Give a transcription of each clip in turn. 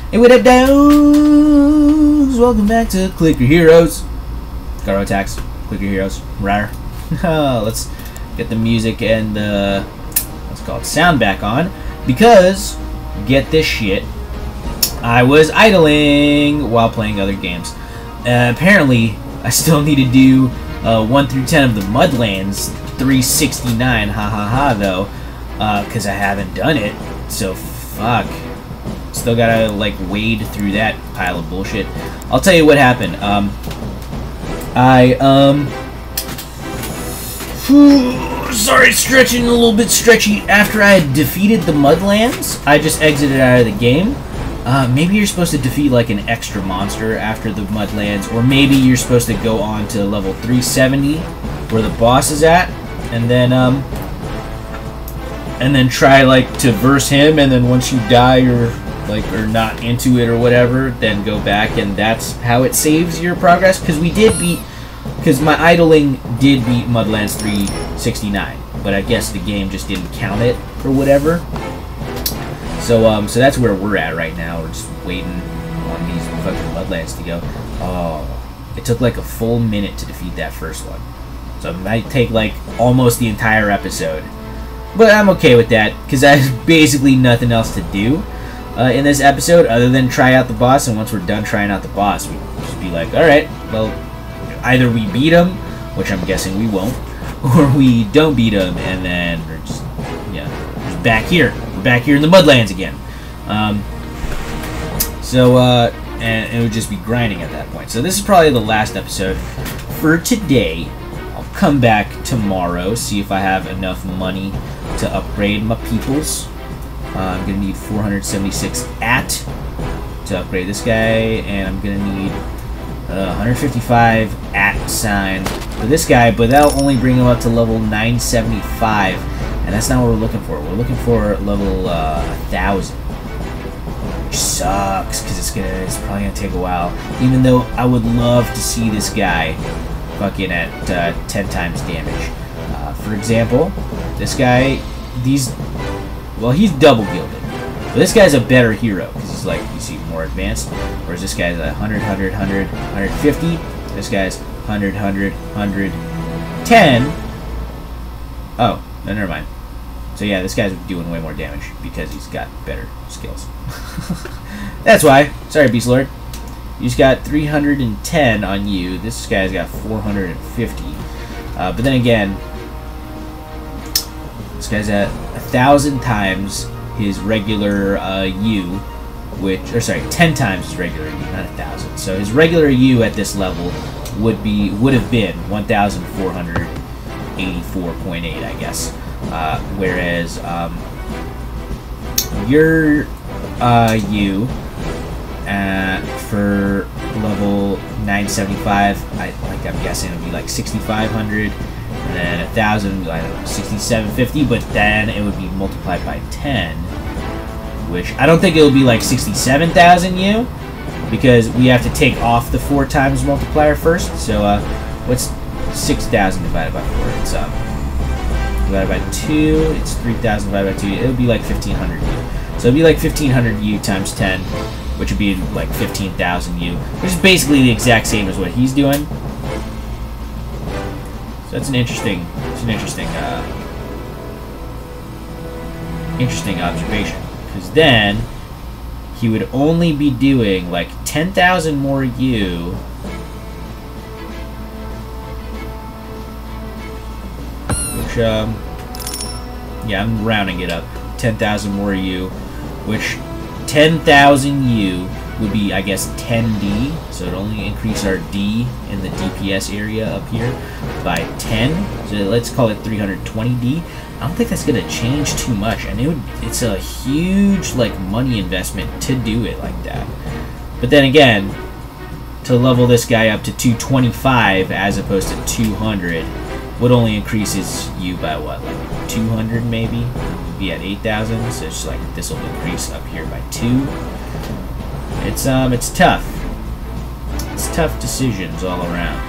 Hey, what up, dogs? Welcome back to Click Your Heroes. Garo attacks. Click Your Heroes. Rawr. Let's get the music and the what's it called sound back on, because get this shit. I was idling while playing other games. Apparently, I still need to do 1 through 10 of the Mudlands 369. Ha ha ha, though, because I haven't done it. So fuck. Still gotta like wade through that pile of bullshit. I'll tell you what happened. Sorry, stretching a little bit stretchy. After I had defeated the Mudlands, I just exited out of the game. Maybe you're supposed to defeat like an extra monster after the Mudlands, or maybe you're supposed to go on to level 370 where the boss is at, and then try like to verse him, and then once you die or not into it or whatever, then go back, and that's how it saves your progress. Because my idling did beat Mudlands 369, but I guess the game just didn't count it or whatever. So that's where we're at right now. We're just waiting on these fucking Mudlands to go. Oh, it took like a full minute to defeat that first one, so it might take like almost the entire episode. But I'm okay with that, because I have basically nothing else to do in this episode other than try out the boss. And once we're done trying out the boss, we just be like, alright, well, either we beat him, which I'm guessing we won't, or we don't beat him, and then we're just, just back here. We're back here in the Mudlands again. And it would just be grinding at that point. So this is probably the last episode for today. I'll come back tomorrow, see if I have enough money to upgrade my peoples. I'm going to need 476 to upgrade this guy, and I'm going to need 155 sign for this guy, but that'll only bring him up to level 975, and that's not what we're looking for. We're looking for level 1000, which sucks, because it's probably going to take a while, even though I would love to see this guy fucking at 10 times damage. For example, this guy, he's double gilded. But this guy's a better hero, because he's like, you see, more advanced. Whereas this guy's 100, 100, 100, 150. This guy's 100, 100, 100, 10. Oh, no, never mind. So yeah, this guy's doing way more damage because he's got better skills. That's why. Sorry, Beast Lord. You just got 310 on you. This guy's got 450. But then again, this guy's at 1,000 times his regular U, 10 times his regular U, not 1,000. So his regular U at this level would have been 1,484.8, I guess. Whereas your U for level 975, I'm guessing it'd be like 6,500. And then 1,000, I don't know, 6,750, but then it would be multiplied by 10, which I don't think it will be like 67,000 U, because we have to take off the 4 times multiplier first. So what's 6,000 divided by 4? It's divided by 2. It's 3,000 divided by 2. It would be like 1,500 U. So it'd be like 1,500 U times 10, which would be like 15,000 U, which is basically the exact same as what he's doing. So that's an interesting observation, because then he would only be doing like 10,000 more U, which yeah, I'm rounding it up, 10,000 more U, which 10,000 U would be, I guess, 10D, so it only increase our D in the DPS area up here by 10, so let's call it 320D. I don't think that's going to change too much, and it's a huge like money investment to do it like that. But then again, to level this guy up to 225 as opposed to 200 would only increase his U by what, like 200 maybe? He'd be at 8,000, so it's like this will increase up here by 2. It's tough. It's tough decisions all around.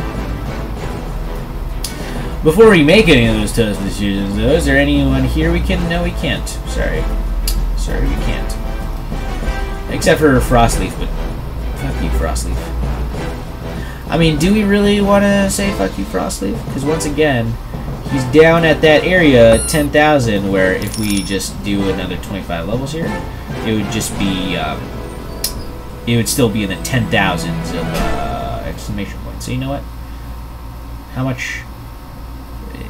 Before we make any of those tough decisions, though, is there anyone here we can? No, we can't. Sorry, we can't. Except for Frostleaf, but fuck you, Frostleaf. I mean, do we really want to say fuck you, Frostleaf? Because once again, he's down at that area, 10,000, where if we just do another 25 levels here, it would just be, it would still be in the 10,000s of exclamation points. So you know what? How much?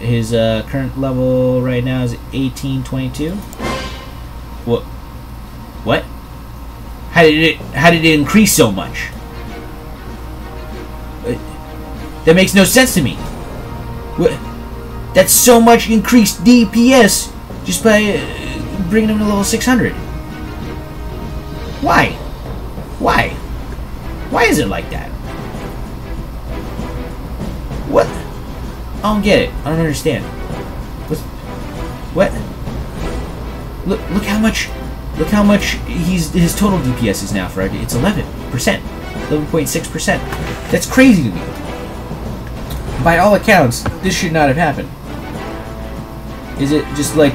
His current level right now is 1822. What? How did it increase so much? That makes no sense to me. What? That's so much increased DPS just by bringing him to level 600. Why? Why? Why is it like that? What? I don't get it. I don't understand. What? Look how much. Look how much his total DPS is now for it. It's 11%, 11.6%. That's crazy to me. By all accounts, this should not have happened. Is it just like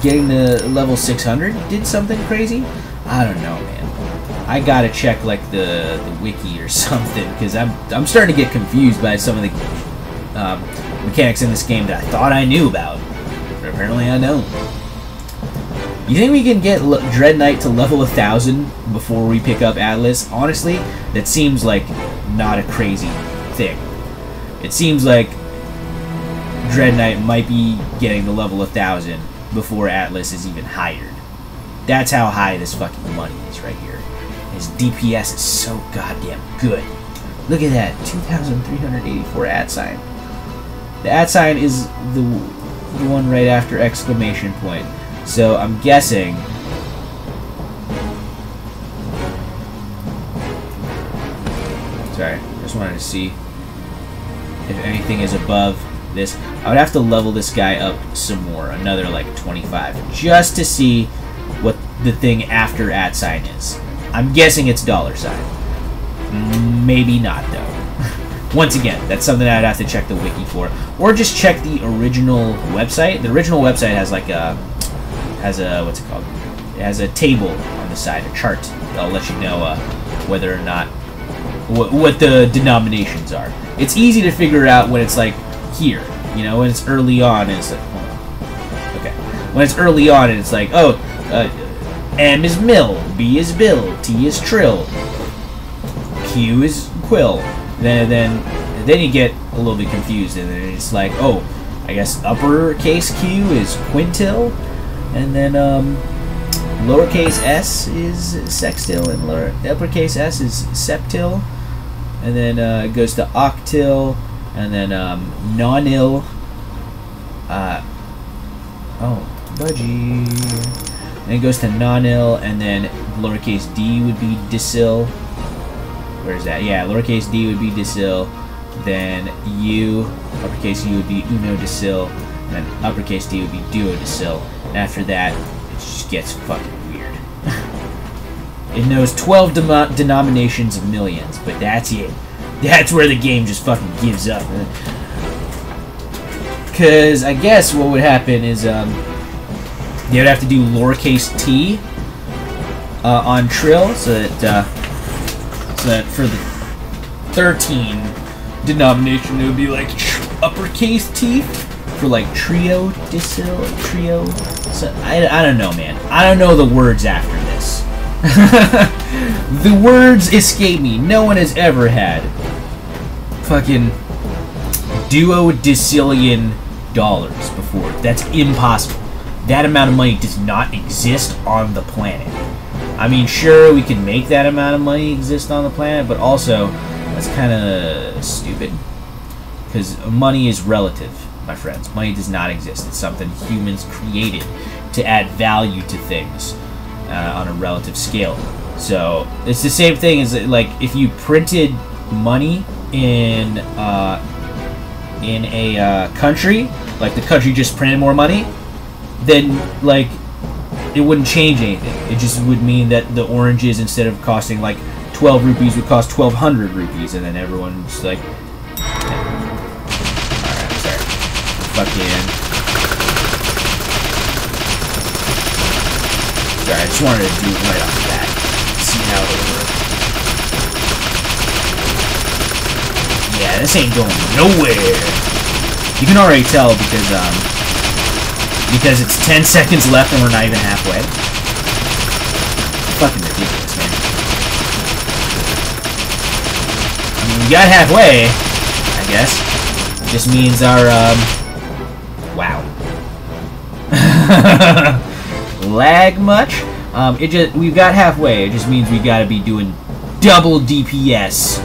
getting to level 600 did something crazy? I don't know, man. I gotta check like the wiki or something, because I'm starting to get confused by some of the mechanics in this game that I thought I knew about, but apparently I don't. You think we can get Dread Knight to level 1000 before we pick up Atlas? Honestly, that seems like not a crazy thing. It seems like Dread Knight might be getting the level 1000 before Atlas is even hired. That's how high this fucking money is right here. His DPS is so goddamn good. Look at that, 2,384 at sign. The at sign is the one right after exclamation point. So I'm guessing sorry, just wanted to see if anything is above this. I would have to level this guy up some more, another like 25, just to see what the thing after at sign is. I'm guessing it's $sign. Maybe not though. Once again, that's something I'd have to check the wiki for, or just check the original website. The original website has like a what's it called? It has a table on the side, a chart. That'll let you know whether or not what the denominations are. It's easy to figure out when it's like here, you know, when it's early on and it's like, okay, when it's early on and it's like, oh, M is mill, B is bill, T is trill, Q is quill. Then you get a little bit confused, and then it's like, oh, I guess uppercase Q is quintil. And then lowercase s is sextil, and uppercase s is septil. And then it goes to octil, and then nonil. Oh, budgie. And it goes to nonil, and then lowercase d would be decil. Where's that? Yeah, lowercase d would be decil. Then u, uppercase u would be unodecil, and then uppercase d would be duodecil. And after that, it just gets fucking weird. It knows 12 denominations of millions, but that's it. That's where the game just fucking gives up. Because I guess what would happen is they would have to do lowercase t on trill, so that for the 13 denomination it would be like uppercase t for like trio, decil, trio. So I don't know, man. I don't know the words after this. The words escape me. No one has ever had fucking duodecillion dollars before. That's impossible. That amount of money does not exist on the planet. I mean, sure, we can make that amount of money exist on the planet, but also that's kind of stupid. Because money is relative, my friends. Money does not exist. It's something humans created to add value to things on a relative scale. So it's the same thing as like if you printed money in a country, like the country just printed more money, then like it wouldn't change anything. It just would mean that the oranges, instead of costing like 12 rupees, would cost 1,200 rupees, and then everyone's like, alright, sorry, fucking. Sorry, I just wanted to do it right off the bat. this ain't going nowhere. You can already tell because it's 10 seconds left and we're not even halfway. Fucking ridiculous, man. I mean, we got halfway, I guess. Just means our, wow. Lag much? We got halfway. It just means we gotta be doing double DPS,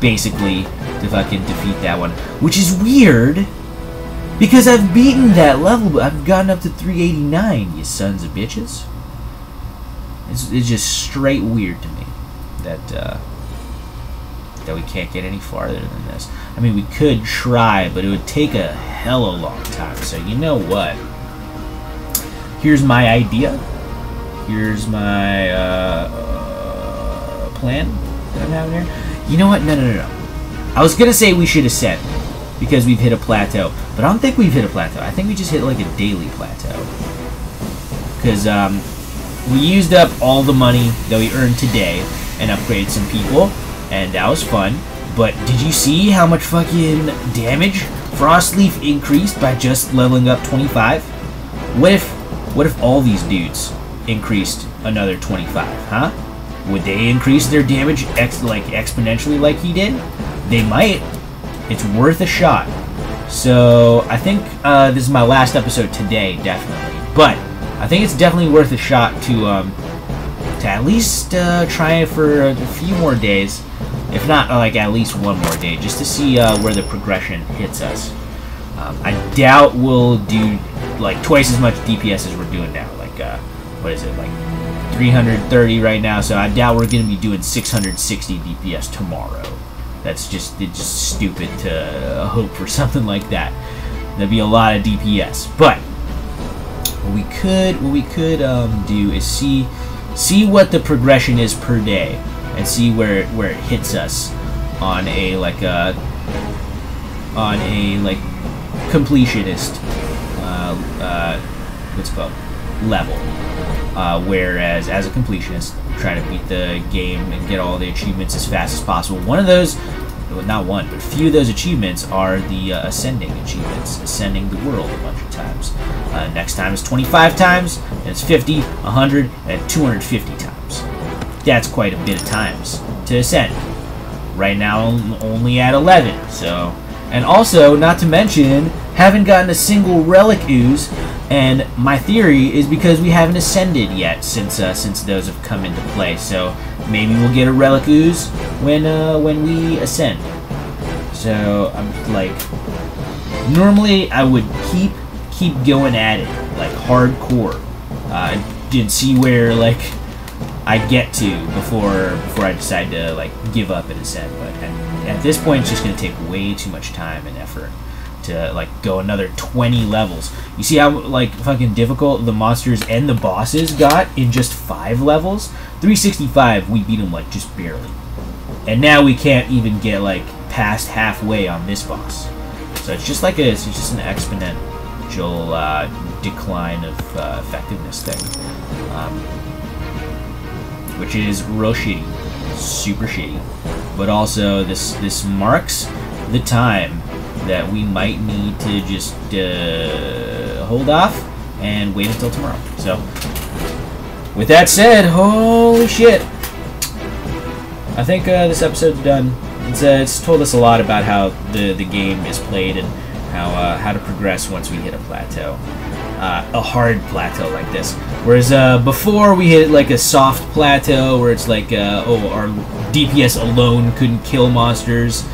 basically, to fucking defeat that one. Which is weird, because I've beaten that level, but I've gotten up to 389, you sons of bitches. It's just straight weird to me that we can't get any farther than this. I mean, we could try, but it would take a hella long time. So you know what? Here's my idea. Here's my plan that I'm having here. You know what? No. I was gonna say we should ascend because we've hit a plateau, but I don't think we've hit a plateau. I think we just hit like a daily plateau because we used up all the money that we earned today and upgraded some people, and that was fun. But did you see how much fucking damage Frostleaf increased by just leveling up 25? What if all these dudes increased another 25, huh? Would they increase their damage exponentially like he did? They might. It's worth a shot. So I think this is my last episode today, definitely. But I think it's definitely worth a shot to at least try it for a few more days, if not like at least one more day, just to see where the progression hits us. I doubt we'll do like twice as much DPS as we're doing now. Like what is it, like 330 right now? So I doubt we're going to be doing 660 DPS tomorrow. It's just stupid to hope for something like that. That'd be a lot of DPS. But what we could do is see what the progression is per day, and see where it hits us on a completionist what's it called, level. Whereas as a completionist, trying to beat the game and get all the achievements as fast as possible. One of those, well, not one, but a few of those achievements are the ascending achievements, ascending the world a bunch of times. Next time is 25 times, and it's 50, 100, and 250 times. That's quite a bit of times to ascend. Right now, only at 11. So, and also, not to mention, haven't gotten a single relic ooze. And my theory is because we haven't ascended yet since those have come into play. So maybe we'll get a relic ooze when we ascend. So I'm like, normally I would keep going at it like hardcore, and see where like I get to before I decide to like give up and ascend. But at this point, it's just gonna take way too much time and effort to like go another 20 levels. You see how like fucking difficult the monsters and the bosses got in just 5 levels? 365, we beat them like just barely, and now we can't even get like past halfway on this boss. So it's just like it's just an exponential decline of effectiveness thing, which is real shitty, super shitty. But also this marks the time that we might need to just hold off and wait until tomorrow. So, with that said, holy shit, I think this episode's done. It's told us a lot about how the game is played and how to progress once we hit a plateau, a hard plateau like this. Whereas before we hit like a soft plateau where it's like oh, our DPS alone couldn't kill monsters.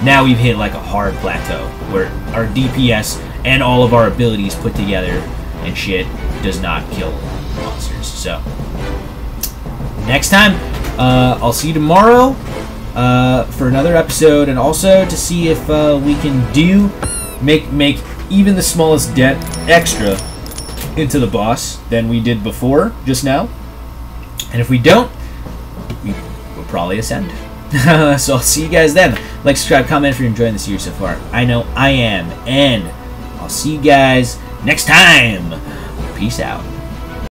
Now we've hit like a hard plateau where our DPS and all of our abilities put together and shit does not kill monsters. So next time, I'll see you tomorrow for another episode, and also to see if we can make even the smallest dent extra into the boss than we did before just now. And if we don't, we'll probably ascend. So I'll see you guys then. Like, subscribe, comment if you're enjoying the series so far. I know I am. And I'll see you guys next time. Peace out.